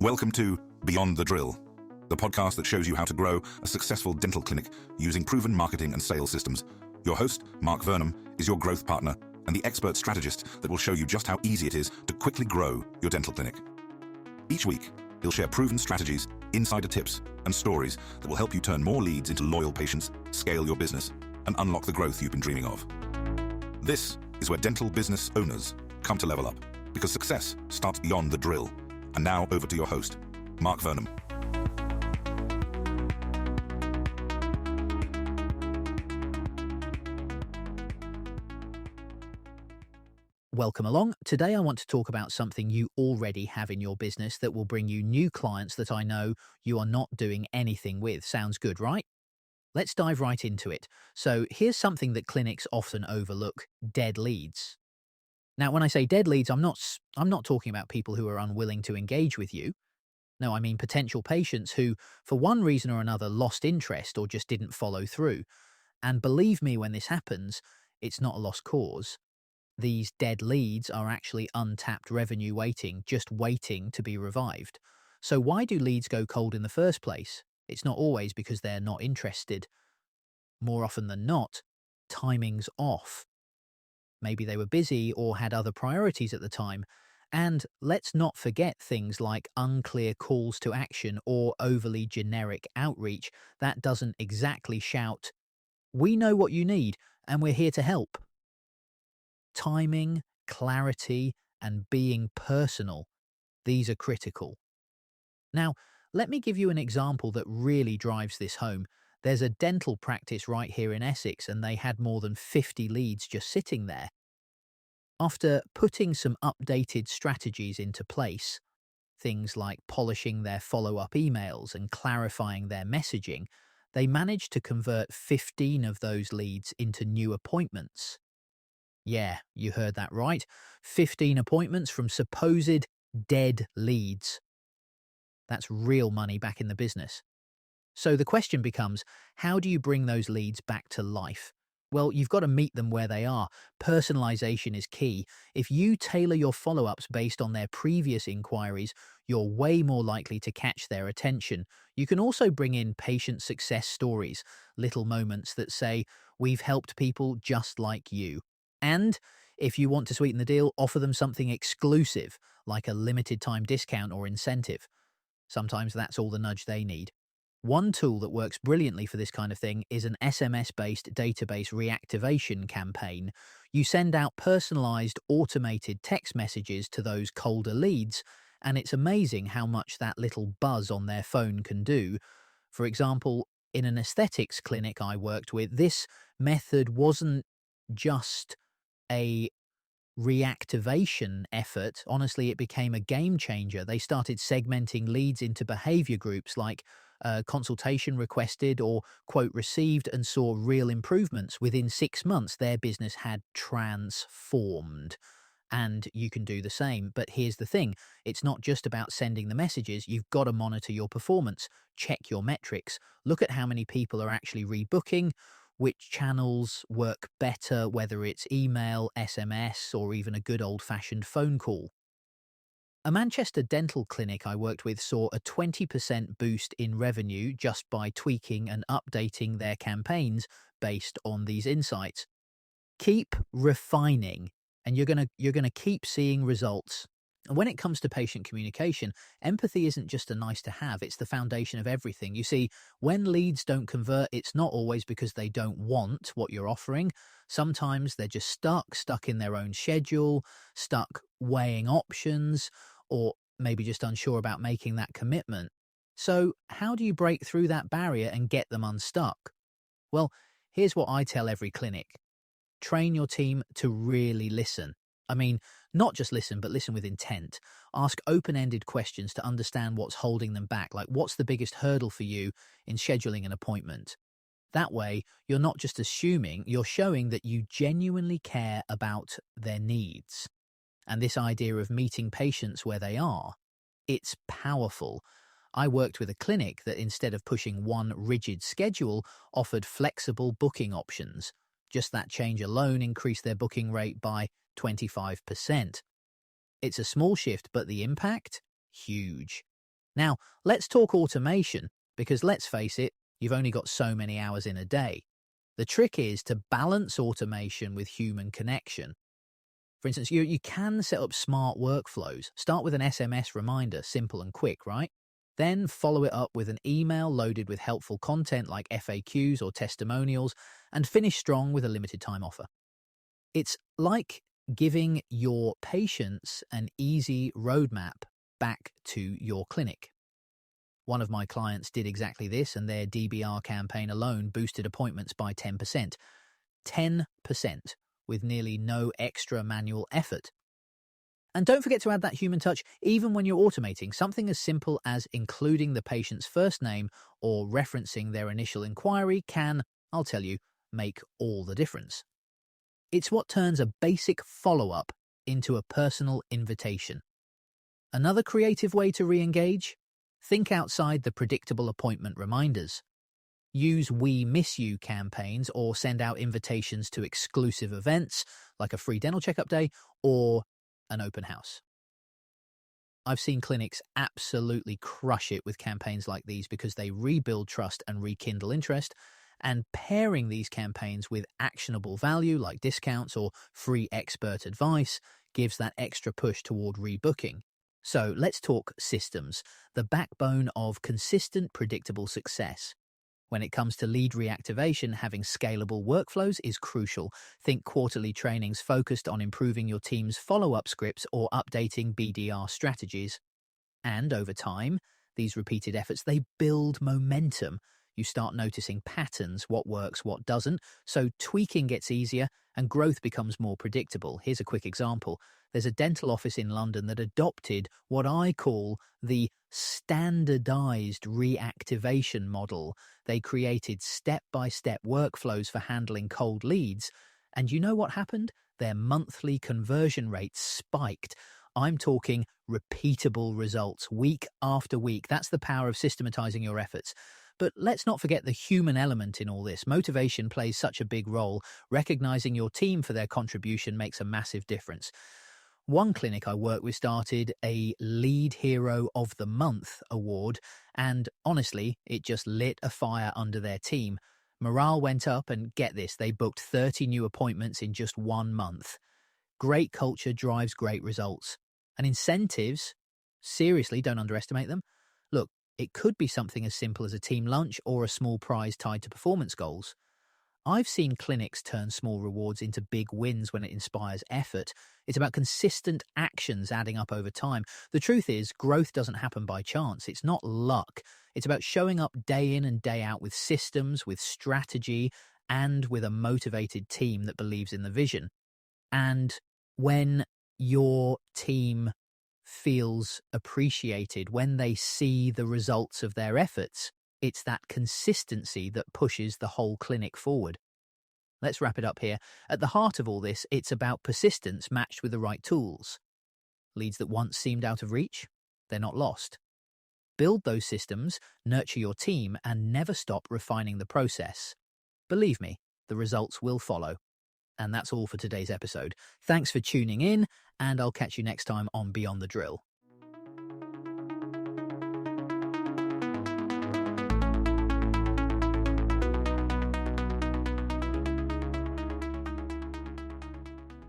Welcome to Beyond the Drill, the podcast that shows you how to grow a successful dental clinic using proven marketing and sales systems. Your host, Mark Vernam, is your growth partner and the expert strategist that will show you just how easy it is to quickly grow your dental clinic. Each week, he'll share proven strategies, insider tips, and stories that will help you turn more leads into loyal patients, scale your business, and unlock the growth you've been dreaming of. This is where dental business owners come to level up, because success starts beyond the drill. And now over to your host, Mark Vernam. Welcome along. Today I want to talk about something you already have in your business that will bring you new clients that I know you are not doing anything with. Sounds good, right? Let's dive right into it. So here's something that clinics often overlook: dead leads. Now, when I say dead leads, I'm not talking about people who are unwilling to engage with you. No, I mean potential patients who, for one reason or another, lost interest or just didn't follow through. And believe me, when this happens, it's not a lost cause. These dead leads are actually untapped revenue just waiting to be revived. So why do leads go cold in the first place? It's not always because they're not interested. More often than not, timing's off. Maybe they were busy or had other priorities at the time. And let's not forget things like unclear calls to action or overly generic outreach that doesn't exactly shout, "We know what you need and we're here to help." Timing, clarity, and being personal, these are critical. Now, let me give you an example that really drives this home. There's a dental practice right here in Essex, and they had more than 50 leads just sitting there. After putting some updated strategies into place, things like polishing their follow-up emails and clarifying their messaging, they managed to convert 15 of those leads into new appointments. Yeah, you heard that right. 15 appointments from supposed dead leads. That's real money back in the business. So the question becomes, how do you bring those leads back to life? Well, you've got to meet them where they are. Personalization is key. If you tailor your follow-ups based on their previous inquiries, you're way more likely to catch their attention. You can also bring in patient success stories, little moments that say, "We've helped people just like you." And if you want to sweeten the deal, offer them something exclusive, like a limited time discount or incentive. Sometimes that's all the nudge they need. One tool that works brilliantly for this kind of thing is an SMS-based database reactivation campaign. You send out personalized, automated text messages to those colder leads, and it's amazing how much that little buzz on their phone can do. For example, in an aesthetics clinic I worked with, this method wasn't just a reactivation effort. Honestly, it became a game changer. They started segmenting leads into behavior groups like consultation requested or quote received, and saw real improvements. Within 6 months, their business had transformed. And you can do the same. But here's the thing. It's not just about sending the messages. You've got to monitor your performance, check your metrics, look at how many people are actually rebooking, which channels work better, whether it's email, SMS, or even a good old-fashioned phone call. A Manchester dental clinic I worked with saw a 20% boost in revenue just by tweaking and updating their campaigns based on these insights. Keep refining, and you're gonna keep seeing results. And when it comes to patient communication, empathy isn't just a nice to have, it's the foundation of everything. You see, when leads don't convert, it's not always because they don't want what you're offering. Sometimes they're just stuck in their own schedule, stuck weighing options, or maybe just unsure about making that commitment. So how do you break through that barrier and get them unstuck? Well, here's what I tell every clinic. Train your team to really listen. I mean, not just listen, but listen with intent. Ask open-ended questions to understand what's holding them back, like what's the biggest hurdle for you in scheduling an appointment. That way, you're not just assuming, you're showing that you genuinely care about their needs. And this idea of meeting patients where they are, it's powerful. I worked with a clinic that instead of pushing one rigid schedule, offered flexible booking options. Just that change alone increased their booking rate by 25%. It's a small shift, but the impact? Huge. Now, let's talk automation, because let's face it, you've only got so many hours in a day. The trick is to balance automation with human connection. For instance, you can set up smart workflows. Start with an SMS reminder, simple and quick, right? Then follow it up with an email loaded with helpful content like FAQs or testimonials, and finish strong with a limited time offer. It's like giving your patients an easy roadmap back to your clinic. One of my clients did exactly this, and their DBR campaign alone boosted appointments by 10%. 10%, with nearly no extra manual effort. And don't forget to add that human touch even when you're automating. Something as simple as including the patient's first name or referencing their initial inquiry can, I'll tell you, make all the difference. It's what turns a basic follow-up into a personal invitation. Another creative way to re-engage? Think outside the predictable appointment reminders. Use "We Miss You" campaigns or send out invitations to exclusive events like a free dental checkup day or an open house. I've seen clinics absolutely crush it with campaigns like these because they rebuild trust and rekindle interest, and pairing these campaigns with actionable value like discounts or free expert advice gives that extra push toward rebooking. So let's talk systems, the backbone of consistent, predictable success. When it comes to lead reactivation, having scalable workflows is crucial. Think quarterly trainings focused on improving your team's follow-up scripts or updating BDR strategies. And over time, these repeated efforts, they build momentum. You start noticing patterns, what works, what doesn't, so tweaking gets easier and growth becomes more predictable. Here's a quick example. There's a dental office in London that adopted what I call the standardized reactivation model. They created step-by-step workflows for handling cold leads. And you know what happened? Their monthly conversion rates spiked. I'm talking repeatable results week after week. That's the power of systematizing your efforts. But let's not forget the human element in all this. Motivation plays such a big role. Recognizing your team for their contribution makes a massive difference. One clinic I work with started a Lead Hero of the Month award, and honestly, it just lit a fire under their team. Morale went up, and get this, they booked 30 new appointments in just 1 month. Great culture drives great results. And incentives, seriously, don't underestimate them. Look, it could be something as simple as a team lunch or a small prize tied to performance goals. I've seen clinics turn small rewards into big wins when it inspires effort. It's about consistent actions adding up over time. The truth is, growth doesn't happen by chance. It's not luck. It's about showing up day in and day out with systems, with strategy, and with a motivated team that believes in the vision. And when your team feels appreciated, when they see the results of their efforts, it's that consistency that pushes the whole clinic forward. Let's wrap it up here. At the heart of all this, it's about persistence matched with the right tools. Leads that once seemed out of reach, they're not lost. Build those systems, nurture your team, and never stop refining the process. Believe me, the results will follow. And that's all for today's episode. Thanks for tuning in, and I'll catch you next time on Beyond the Drill.